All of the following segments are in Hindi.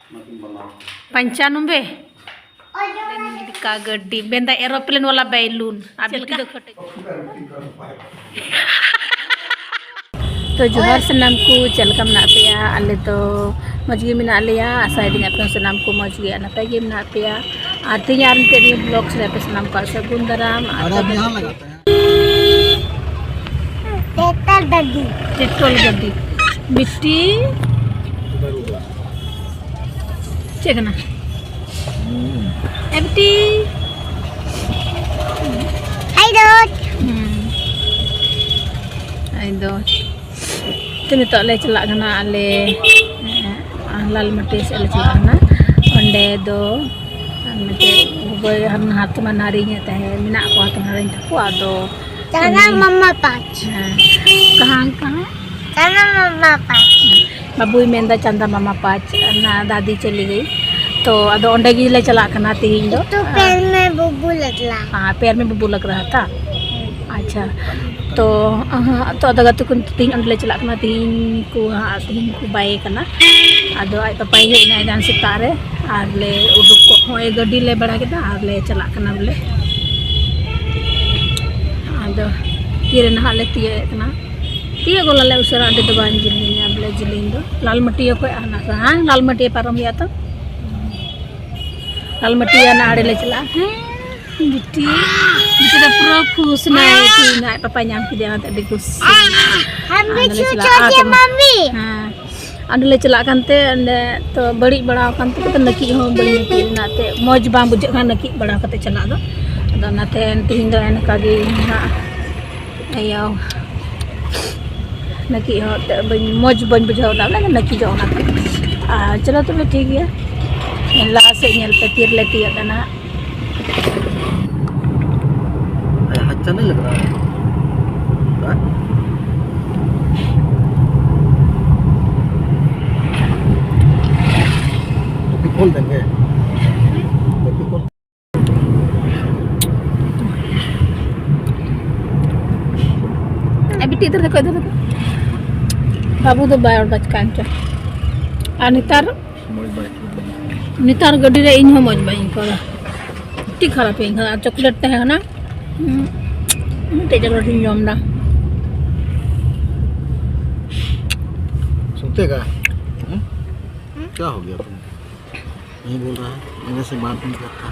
पंचानबे का गड्डी बेंदा एरोप्लेन वाला बैलून तो जोहार सनाम को चलका मना पेया आले तो मजगी मना लिया आसाइडिंग अपना सनाम को मजगी नपाय गे मना पेया आते यार तेरी ब्लॉग से पे सनाम का सगुन दराम आता यहां लगाते हैं पेट्रोल गड्डी मिट्टी चेकना एमटी हाय दो तो नितो ले चला गना आले ललमट से ले चला गना ओंडे दो मते बय हन हाथ मनारी ने तहे मिना को हाथ मनारी को आदो चना मम्मा पाच कहां मम्मा पाच बाबू मेंदा चंदा मम्मा पाच ना दादी चली गई तो अदो ओंडे गी ले चला गना तीन दो तो पैर में बुबू लगला हां पैर में बुबू लग रहा था अच्छा तो अदो गतु कुन तीन ओंडे ले चला गना तीन को बाय कना अदो आई पापा हे ना जान सिता रे आर ले उडुक को होय गड्डी ले बड़ा केदा आर ले चला कना बोले अदो तीरे ना ले तिए कना तिए गोला ले उसरा अडे दो बान जिलिंग बोले जिलिंग दो लालमटिया को आना हां लालमटिया पारम या तो लालमटिया ना आड़े ले चला बिटी तो पूरा खुश ना थी ना पापा नाम की देना तड़ी खुश हम भी छोटे मम्मी हां अंडे ले चला कांते तो बड़ी बड़ा कांते तो नकी हो बड़ी नकी नाते मौज बा बुझे का नकी बड़ा कते चला दो अदो नाते तीन दो एनका गे ना आयो नकी हो मौज बन बुझाओ ना नकी जो ना चलो तो ठीक है लास्ट से नेल पे तीर लेती है ना अच्छा नहीं लग रहा है तो खोल देंगे अभी इधर देखो बाबू तो बाय और बचकान च नितार गड्डी रे इन हो मज बाई को टी खराब है चॉकलेट है ना ते जगह टी जम ना सुनते का क्या हो गया तुम नहीं बोल रहा है मेरे से बात नहीं करता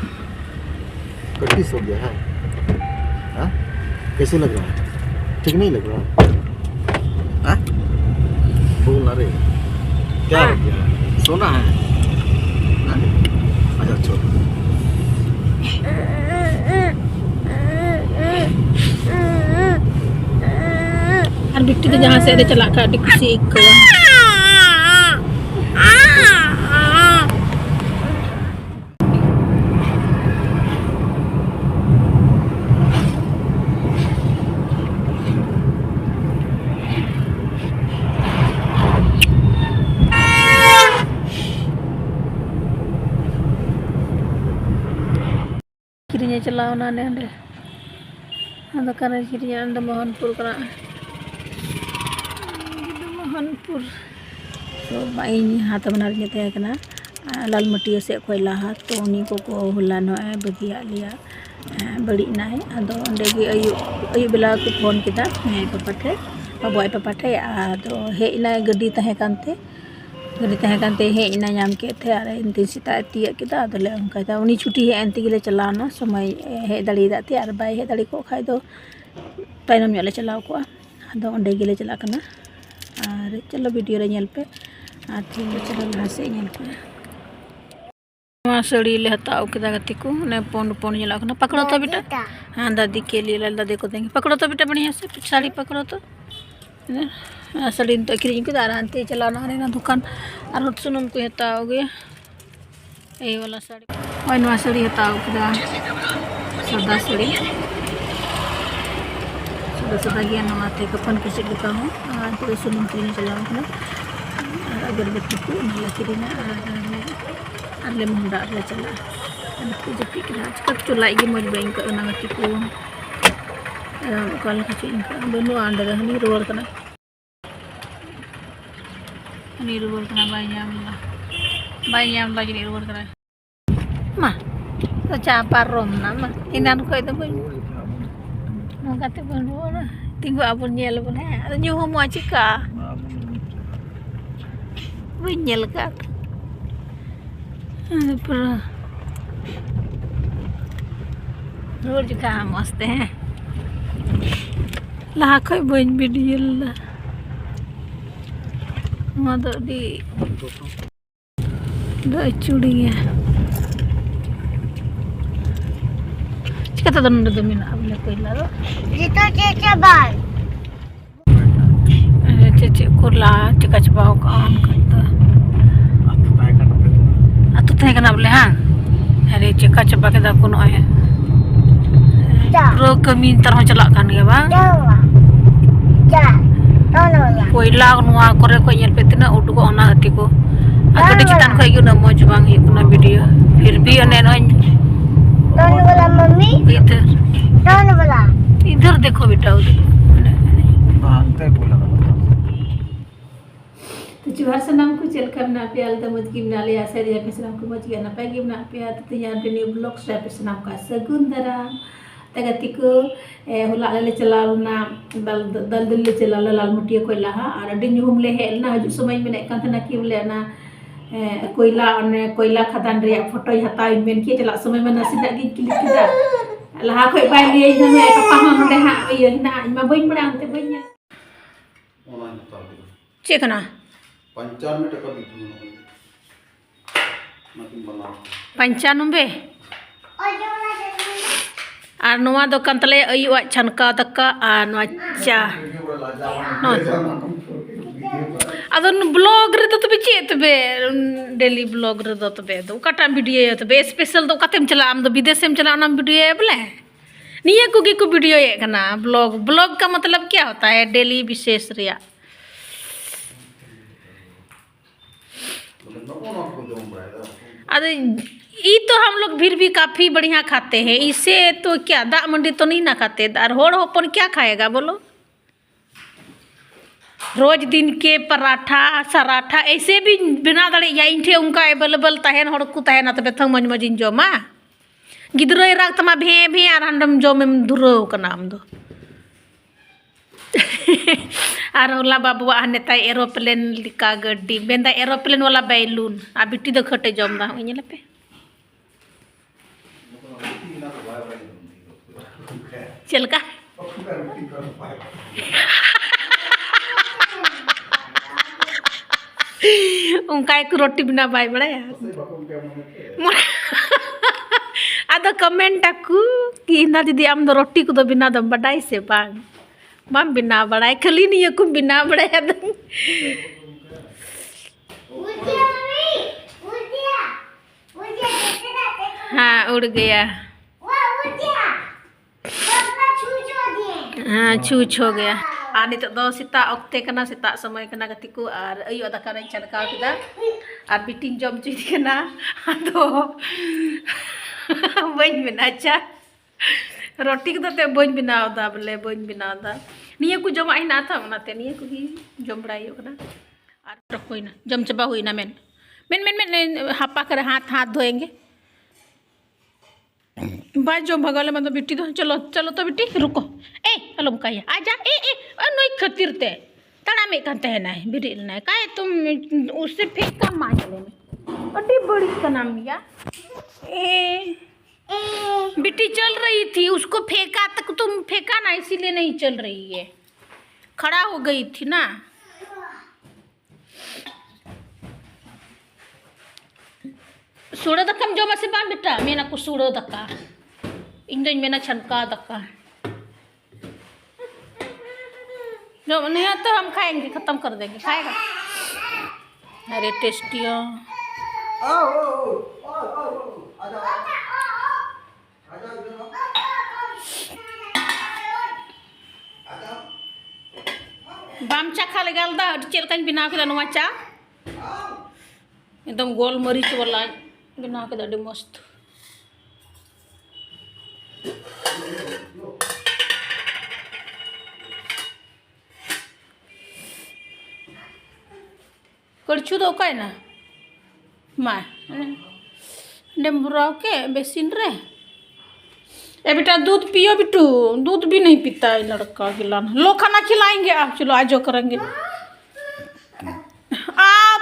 कटिस हो गया है हाँ कैसे लग रहा है ठीक नहीं लग रहा हाँ बोल ना रे क्या हो गया सोना है अच्छा छोड़ और बिट्टी तो जहाँ से चला कर खुशी एक किरिया चलाओ ना ने अंदर करे किरिया अंदर मोहनपुर करा मोहनपुर तो बाई हाथ बना रही थे कना लालमटिया से कोई लाहा तो उन्हीं को हुला नो है बगिया लिया बड़ी ना है अदो अंडे की अयु बेला को फोन किदा मैं पापा थे बाबू पापा थे अदो हे ना गड्डी तहे कांते हे इना नाम के थे अरे इंती सीता तिया किदा अदले उनका था उनी छुट्टी है एंती के चलाओ ना समय हे दड़ी दाती और बाई हे दड़ी को खाई दो ताइनम ले चलाओ को अदो अंडे के चला कना और चलो वीडियो रे नेल पे और ठीक है चलो लहा से नेल पे वहाँ साड़ी ले हताओ किदा गति को ने पोन नेला कना पकड़ो तो बेटा हाँ दादी के लिए दादी को देंगे पकड़ो तो बेटा बढ़िया से साड़ी पकड़ो तो साड़ी तो किरी को आरामते चलाना ना दुकान और सुनम को हताओगे ये वाला साड़ी और नवा साड़ी हताओ किदा सादा साड़ी सादा गया नवा थे कपन के सीट का हूँ और सुनम किरी चलाओ ना और अगरबत्ती को नला किरी ना अरले मुंडा अरले चला तो जब पिक ना कब चलाई के मज बैंक को ना गति को कल खची इनका दोनों अंडर हनी रोड करना हनी रोड करना by jam Bayam lagi di luar kena. Mah, secapar rom nama. Inan ko itu pun. Mau kata pun luar. Tinggu abun nyel pun he. Ada nyuh mau cika. Pun nyel kat. Ada per. Luar juga mesti he. Lah kau pun video lah. Mau di. Dah curi ya. Cakap tak ada mina boleh kau ilah. Itu cecek bal. Cecek kurla cakap coba kan kata. Atu tanya kena boleh ha. Hari cakap coba kita kuno ya. Pro kami terus celakkan ya bang. Koilah nuah korek kau yang petina udah kau anak hatiku. Aku di citan kau itu nama jubang itu nama video. Firbi ane noin. Dono bola mummy. Iधर. Dono bola. इधर देखो बेटा उधर तो जुहार सनाम को चल कर ना पे आलता मत की बना लिया सर या पे सनाम को मत किया ना पे की बना पे तो यहाँ पे न्यू ब्लॉग स्टाइल पे सनाम का सगुंदरा तगती को होला ले चला ना दल ले चला लाल मुटिया को लहा और दिन हम ले है ना जो समय में नहीं कंधना की बोले ना कोयला खदान रे फोटो हता इमेन के चला समय में नसी दागी क्लिक किदा लहा कोई बाय लिए ना मैं पापा हम ले हा ये ना मैं बइन बड़ा अंते बइन चेक ना 95 टका बिकु मतिन बना 95 और नोआ दो कंतले अयुआ छनका तका आ नोआ चा अदन ब्लॉग रे तो तबे चे तबे डेली ब्लॉग रे तो तबे तो काटा वीडियो तबे स्पेशल तो कातेम चला आम तो विदेशम चला ना वीडियो बोले निया कुगी को वीडियो ये कना ब्लॉग का मतलब क्या होता है डेली विशेष रिया अरे ये तो हम लोग फिर भी काफी बढ़िया खाते हैं इससे तो क्या दा मंडी तो नहीं ना खाते और होड़ होपन क्या खाएगा बोलो रोज दिन के पराठा सराठा ऐसे भी बिना दड़े या इंठे उनका अवेलेबल तहन हड़ को तहना तबे थंग मज मजिन जोमा गिद्रो राग तमा भे भे आर हंडम जोम दुरो कना आम दो आर होला बाबू नेता एरोप्लेन लिका गड्डी बेंदा एरोप्लेन वाला बैलून आ बिट्टी दो खटे जोम दा इने लपे चल का उनका एक रोटी बिना बाय बड़ा यार आदो कमेंट aku कि ना दीदी आम दो रोटी को दो बिना दम बड़ाई से बांग माम बिना बड़ाई खाली नहीं है कुम बिना बड़ाई दम हाँ उड़ गया हाँ छूछ हो गया आने तो दो सीता अक्ते कना सीता समय कना गति को आर अयो दाका रे चलका किदा आर बिटिन जम चुई कना तो बन बिनाचा रोटी को ते बन बिनावदा बोले बन बिनावदा निया को जम आइना था उनाते निया को ही जम बड़ाई कना आर रखोइना जम चबा होइना मेन हापा कर हाथ धोएंगे बाय जो भगवान मतलब बिट्टी तो चलो चलो तो बिट्टी रुको ए अलम काया आजा ए नई खतिर ते तड़ा में कहते हैं ना बिरिल ना काहे तुम उससे फेंका मांगले में अड्डी बड़ी का नाम लिया ए बिट्टी चल रही थी उसको फेंका तक तुम फेंका ना इसीलिए नहीं चल रही है खड़ा हो गई थी ना सूड़ो दक्का जो मसे बां बेटा मेना को सूड़ो दक्का इंदो मेना छनका दक्का जो नहीं तो हम खाएंगे खत्म कर देंगे खाएगा अरे टेस्टियो बाम चा खा लेगा अलदा चल कहीं बिना के नवा चा एकदम गोल मरीच वाला बिना के दे मस्त कड़छू दो का है ना माँ डेम्बुराव के बेसिन रे ए बेटा दूध पियो बिटू दूध भी नहीं पीता है लड़का गिलान लो खाना खिलाएंगे आप चलो आज जो करेंगे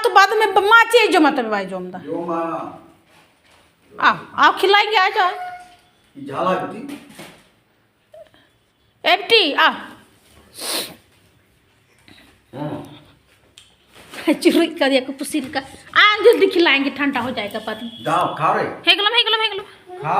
तो बाद में माँ चाहिए जो मतलब भाई जो आओ खिलाएंगे आ जाओ ए बेटी आ चुरी कर दिया पुसीन का जल्दी खिलाएंगे ठंडा हो जाएगा पति जाओ खा रहे हेगलम हेगलम हेगलम खा